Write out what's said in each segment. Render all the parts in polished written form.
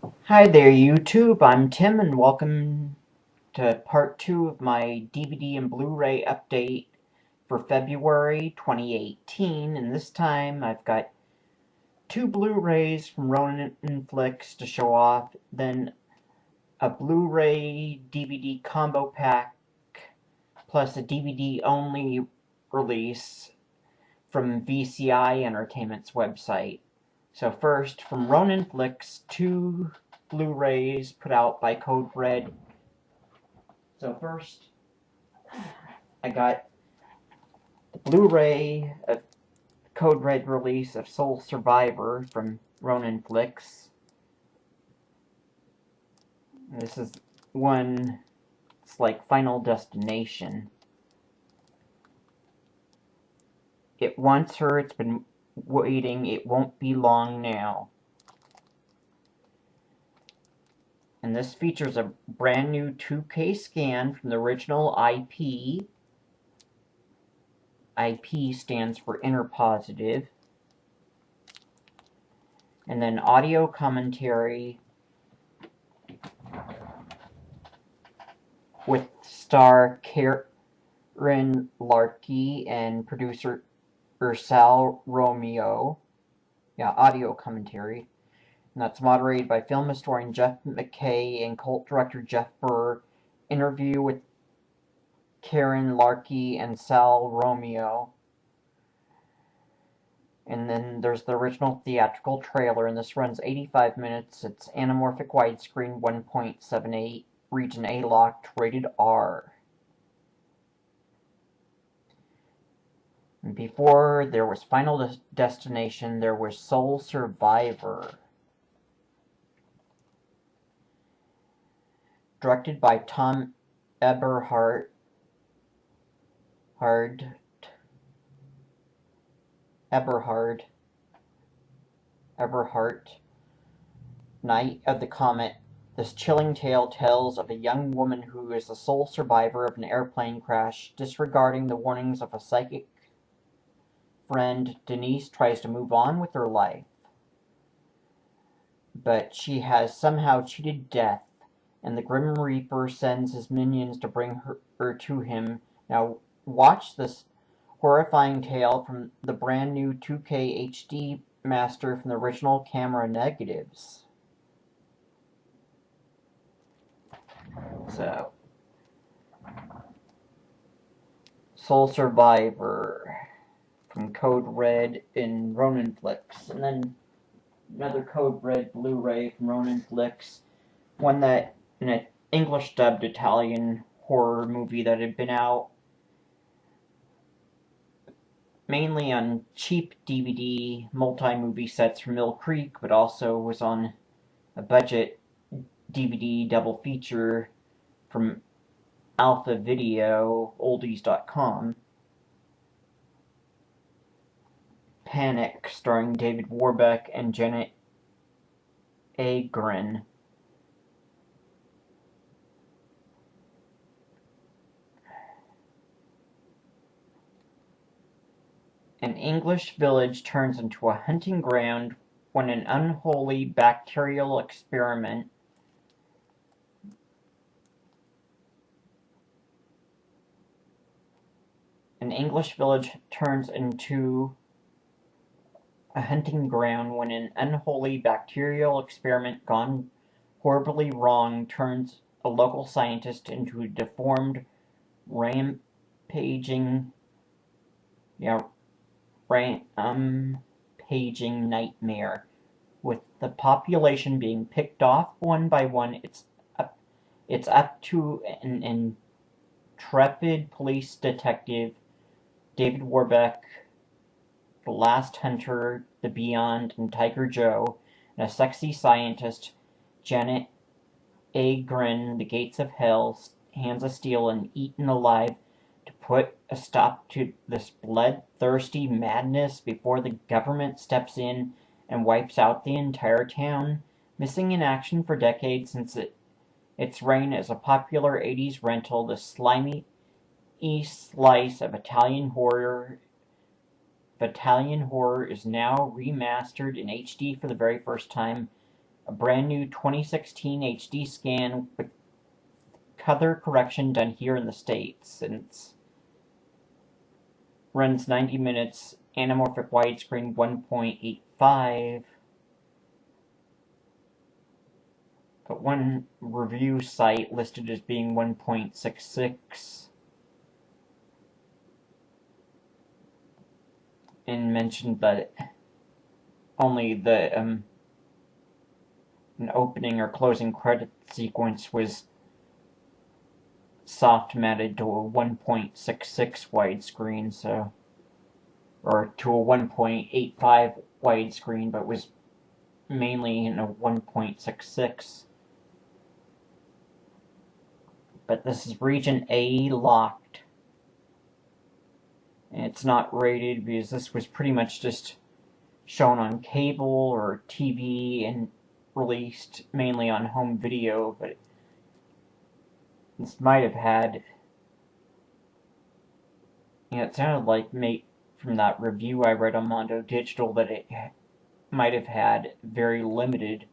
Hi there YouTube, I'm Tim and welcome to part 2 of my DVD and Blu-ray update for February 2018, and this time I've got 2 Blu-rays from Ronin Flicks to show off, then a Blu-ray DVD combo pack plus a DVD only release from VCI Entertainment's website. So first, from Ronin Flicks, 2 Blu-rays put out by Code Red. So first, I got the Blu-ray of Code Red release of Soul Survivor from Ronin Flicks. This is one, it's like Final Destination. It wants her, it's been waiting, it won't be long now. And this features a brand new 2K scan from the original IP. IP stands for interpositive. And then audio commentary with star Karen Larkey and producer Sal Romeo. Yeah, audio commentary. And that's moderated by film historian Jeff McKay and cult director Jeff Burr. Interview with Karen Larkey and Sal Romeo. And then there's the original theatrical trailer, and this runs 85 minutes. It's anamorphic widescreen, 1.78, region A locked, rated R. And before there was Final Destination, there was Soul Survivor. Directed by Tom Eberhart. Night of the Comet. This chilling tale tells of a young woman who is the sole survivor of an airplane crash. Disregarding the warnings of a psychic friend, Denise tries to move on with her life. But she has somehow cheated death, and the Grim Reaper sends his minions to bring her to him. Now watch this horrifying tale from the brand new 2K HD master from the original camera negatives. So, Soul Survivor from Code Red in Ronin Flicks, and then another Code Red Blu-ray from Ronin Flicks, one that in an English dubbed Italian horror movie that had been out mainly on cheap DVD multi-movie sets from Mill Creek, but also was on a budget DVD double feature from Alpha Video, oldies.com. Panic, starring David Warbeck and Janet Agren. An English village turns into a hunting ground when an unholy bacterial experiment gone horribly wrong turns a local scientist into a deformed, rampaging nightmare. With the population being picked off one by one, it's up to an intrepid police detective, David Warbeck, the Last Hunter, The Beyond, and Tiger Joe, and a sexy scientist, Janet Agren, The Gates of Hell, Hands of Steel, and Eaten Alive, to put a stop to this bloodthirsty madness before the government steps in and wipes out the entire town. Missing in action for decades since its reign as a popular 80s rental, the slimy slice of Italian horror is now remastered in HD for the very first time. a brand new 2016 HD scan with color correction done here in the States, and it runs 90 minutes, anamorphic widescreen 1.85. But one review site listed as being 1.66 and mentioned that only the an opening or closing credit sequence was soft matted to a 1.66 widescreen, so, or to a 1.85 widescreen, but was mainly in a 1.66. But this is region A locked. And it's not rated because this was pretty much just shown on cable or TV and released mainly on home video, but this might have had, it sounded like from that review I read on Mondo Digital that it might have had very limited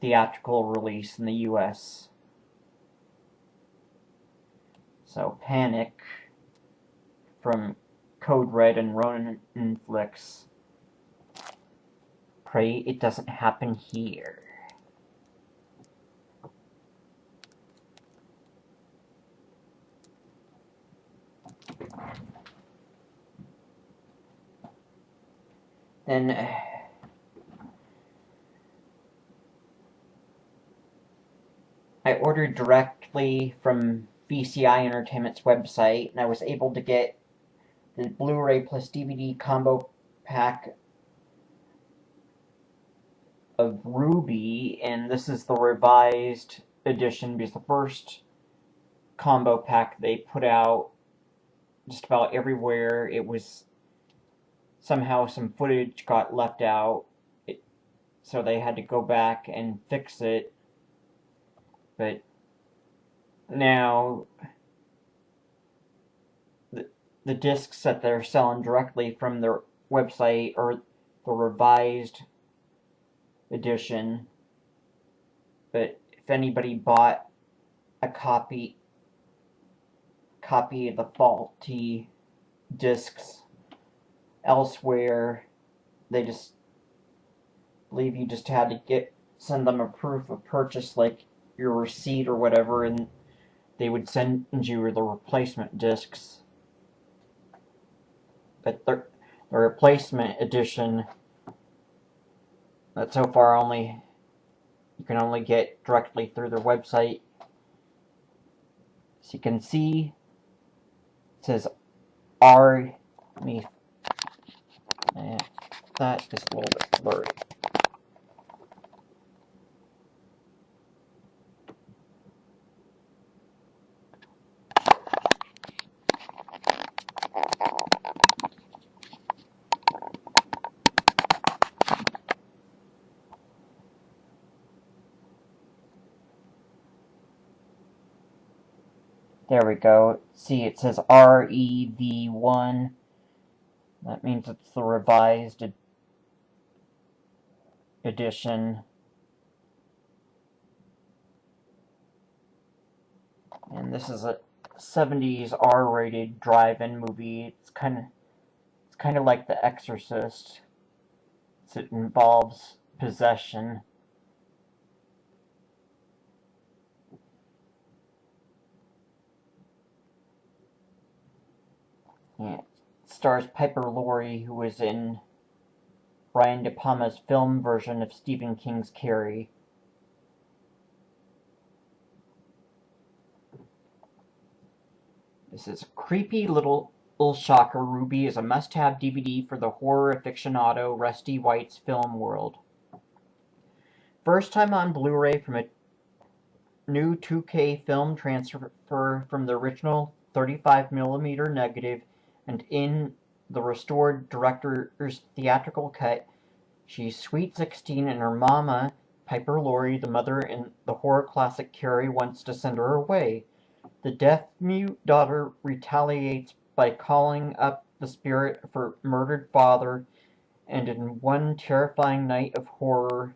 theatrical release in the US. So Panic from Code Red and Ronin Inflix. Pray it doesn't happen here. Then I ordered directly from VCI Entertainment's website, and I was able to get the Blu-ray plus DVD combo pack of Ruby, and this is the revised edition because the first combo pack they put out just about everywhere, it was somehow some footage got left out, so they had to go back and fix it. But now the discs that they're selling directly from their website are the revised edition. But if anybody bought a copy of the faulty discs elsewhere, they just believe you just had to send them a proof of purchase, like your receipt or whatever, and they would send you the replacement discs. But the replacement edition that so far you can only get directly through their website. So you can see it says R. Let me. That is a little bit blurry. There we go. See, it says REV1. That means it's the revised edition. And this is a 70s R-rated drive-in movie. It's kind of like The Exorcist. It involves possession. Yeah. It stars Piper Laurie, who was in Brian De Palma's film version of Stephen King's Carrie. This is a creepy little shocker. Ruby is a must-have DVD for the horror aficionado Rusty White's film world. First time on Blu-ray from a new 2K film transfer from the original 35mm negative, and in the restored director's theatrical cut, she's sweet 16 and her mama, Piper Laurie, the mother in the horror classic Carrie, wants to send her away. The deaf-mute daughter retaliates by calling up the spirit of her murdered father, and in one terrifying night of horror,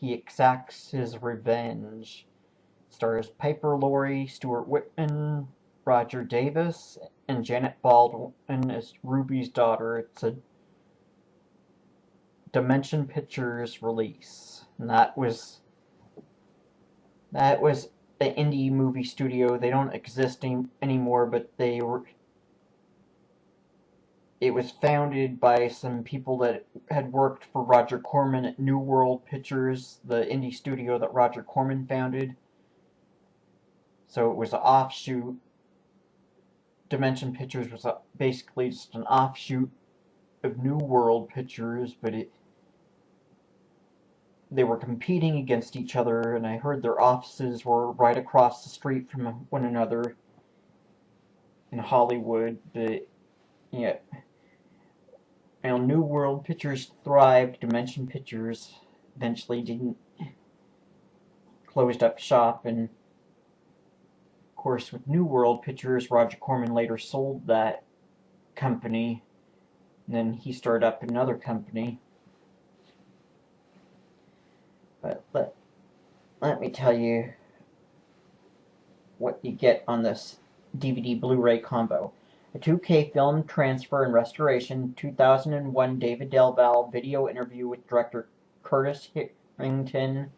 he exacts his revenge. It stars Piper Laurie, Stuart Whitman, Roger Davis, and Janet Baldwin as Ruby's daughter. It's a Dimension Pictures release, and that was an indie movie studio. They don't exist anymore, but it was founded by some people that had worked for Roger Corman at New World Pictures, the indie studio that Roger Corman founded. So it was an offshoot. Dimension Pictures was basically just an offshoot of New World Pictures, but they were competing against each other, and I heard their offices were right across the street from one another in Hollywood. But yeah, New World Pictures thrived. Dimension Pictures eventually didn't, closed up shop, and of course with New World Pictures, Roger Corman later sold that company, and then he started up another company. But let me tell you what you get on this DVD Blu-ray combo. A 2K film transfer and restoration, 2001 David Del Valle video interview with director Curtis Harrington,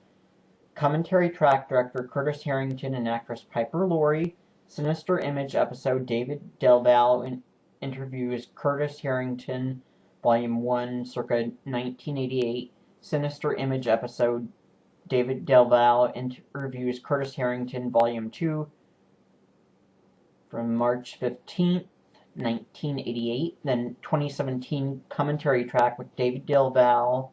commentary track director Curtis Harrington and actress Piper Laurie, Sinister Image episode David Del Valle interviews Curtis Harrington, Volume 1, circa 1988, Sinister Image episode David Del Valle interviews Curtis Harrington, Volume 2, from March 15th, 1988. Then 2017 commentary track with David Del Valle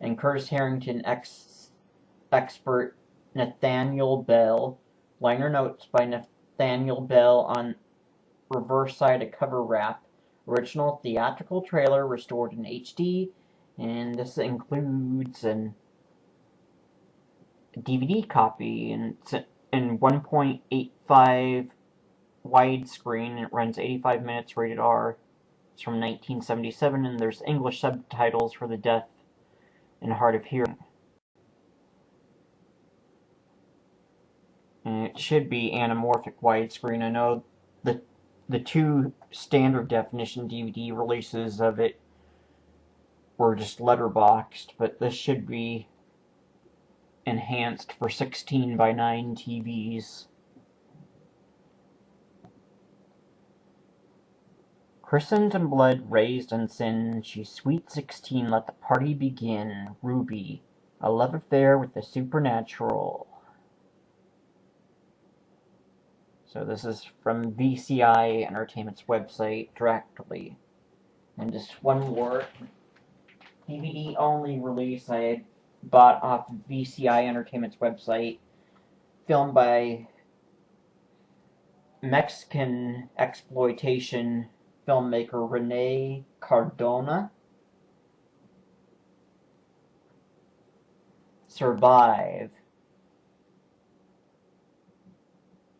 and Curtis Harrington expert Nathaniel Bell. Liner notes by Nathaniel Bell on reverse side of cover wrap. Original theatrical trailer restored in HD, and this includes an DVD copy, and it's in 1.85 widescreen. It runs 85 minutes, rated R. It's from 1977, and there's English subtitles for the deaf and hard of hearing. And it should be anamorphic widescreen. I know the two standard definition DVD releases of it were just letterboxed, but this should be enhanced for 16:9 TVs. Christened in blood, raised in sin, she's sweet 16, let the party begin. Ruby, a love affair with the supernatural. So this is from VCI Entertainment's website directly. And just one more DVD only release I had bought off VCI Entertainment's website, filmed by Mexican exploitation filmmaker Rene Cardona. Survive.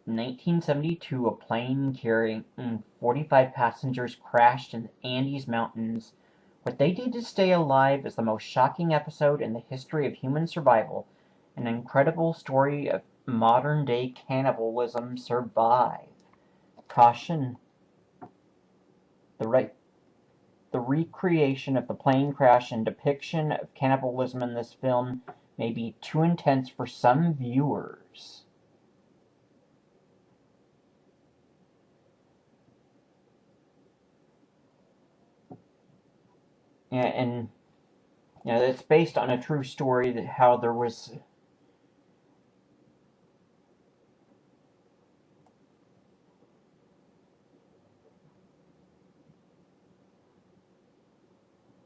In 1972, a plane carrying 45 passengers crashed in the Andes Mountains. What they did to stay alive is the most shocking episode in the history of human survival. An incredible story of modern-day cannibalism. Survive. Caution. The recreation of the plane crash and depiction of cannibalism in this film may be too intense for some viewers. Yeah, and it's based on a true story that how there was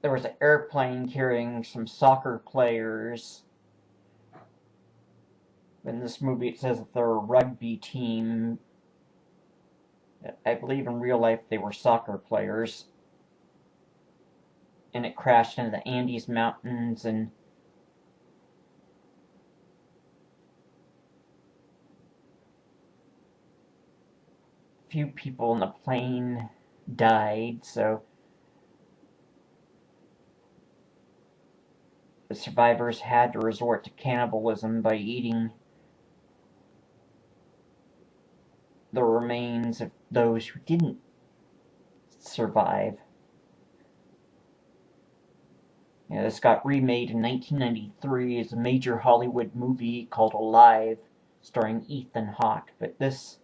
an airplane carrying some soccer players. In this movie it says that they're a rugby team. I believe in real life they were soccer players. And it crashed into the Andes Mountains, and a few people in the plane died, so the survivors had to resort to cannibalism by eating the remains of those who didn't survive. Yeah, this got remade in 1993 as a major Hollywood movie called Alive, starring Ethan Hawke, but this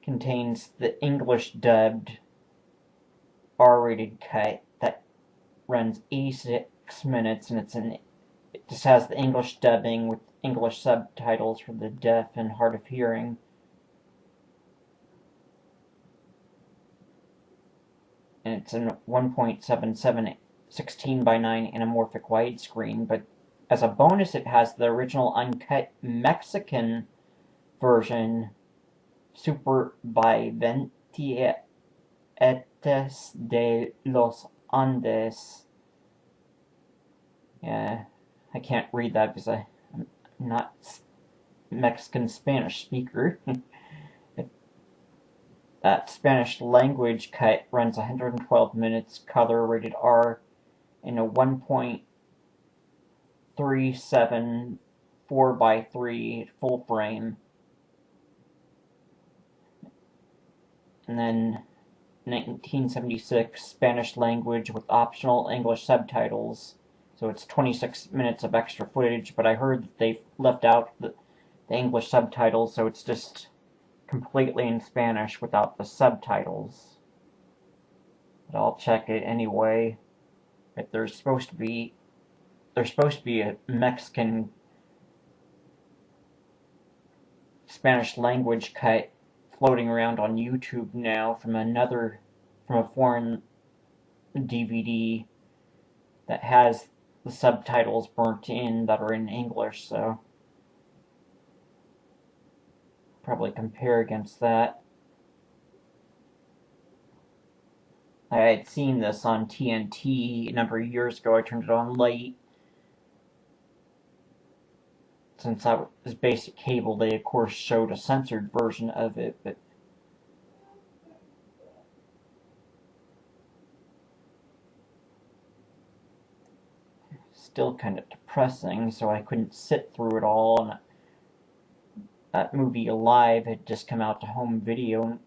contains the English-dubbed R-rated cut that runs 86 minutes, and it just has the English dubbing with English subtitles for the deaf and hard of hearing. And it's in 1.77 16:9 anamorphic widescreen, but as a bonus it has the original uncut Mexican version, Supervivientes de los Andes. Yeah, I can't read that because I'm not Mexican Spanish speaker. That Spanish language cut runs 112 minutes, color rated R, in a 1.37 4:3 full frame. And then 1976 Spanish language with optional English subtitles. So it's 26 minutes of extra footage, but I heard that they left out the English subtitles, so it's just completely in Spanish without the subtitles. But I'll check it anyway. But there's supposed to be a Mexican Spanish language cut floating around on YouTube now from a foreign DVD that has the subtitles burnt in that are in English, so probably compare against that. I had seen this on TNT a number of years ago. I turned it on late. Since that was basic cable, they of course showed a censored version of it, but still kind of depressing, so I couldn't sit through it all. And that movie Alive had just come out to home video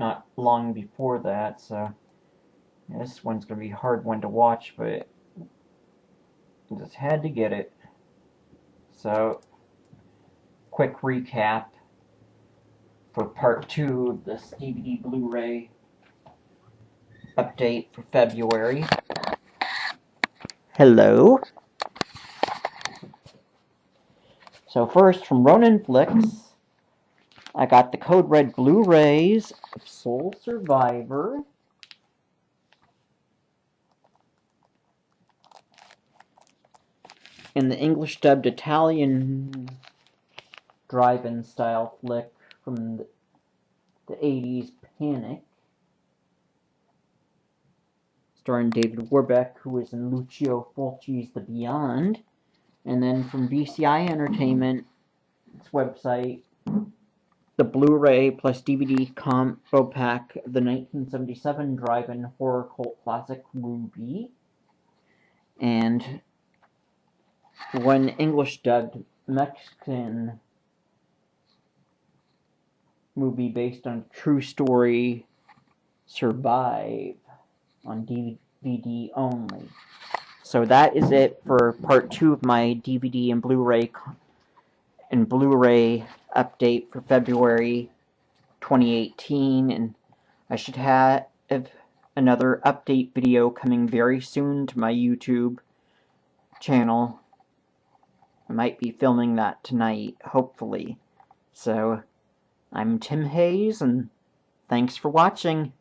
not long before that, so this one's going to be a hard one to watch, but I just had to get it. So, quick recap for part 2 of this DVD Blu-ray update for February. Hello. So first, from Ronin Flicks, I got the code red Blu-rays of Soul Survivor. And the English dubbed Italian drive-in style flick from the 80s, Panic, starring David Warbeck, who was in Lucio Fulci's The Beyond. And then from BCI Entertainment's website, the Blu-ray plus DVD combo pack of the 1977 drive-in horror cult classic Ruby, and one English dubbed Mexican movie based on a true story, Survive, on DVD only. So that is it for part 2 of my DVD and Blu-ray update for February 2018, and I should have another update video coming very soon to my YouTube channel. I might be filming that tonight, hopefully. So, I'm Tim Hayes, and thanks for watching.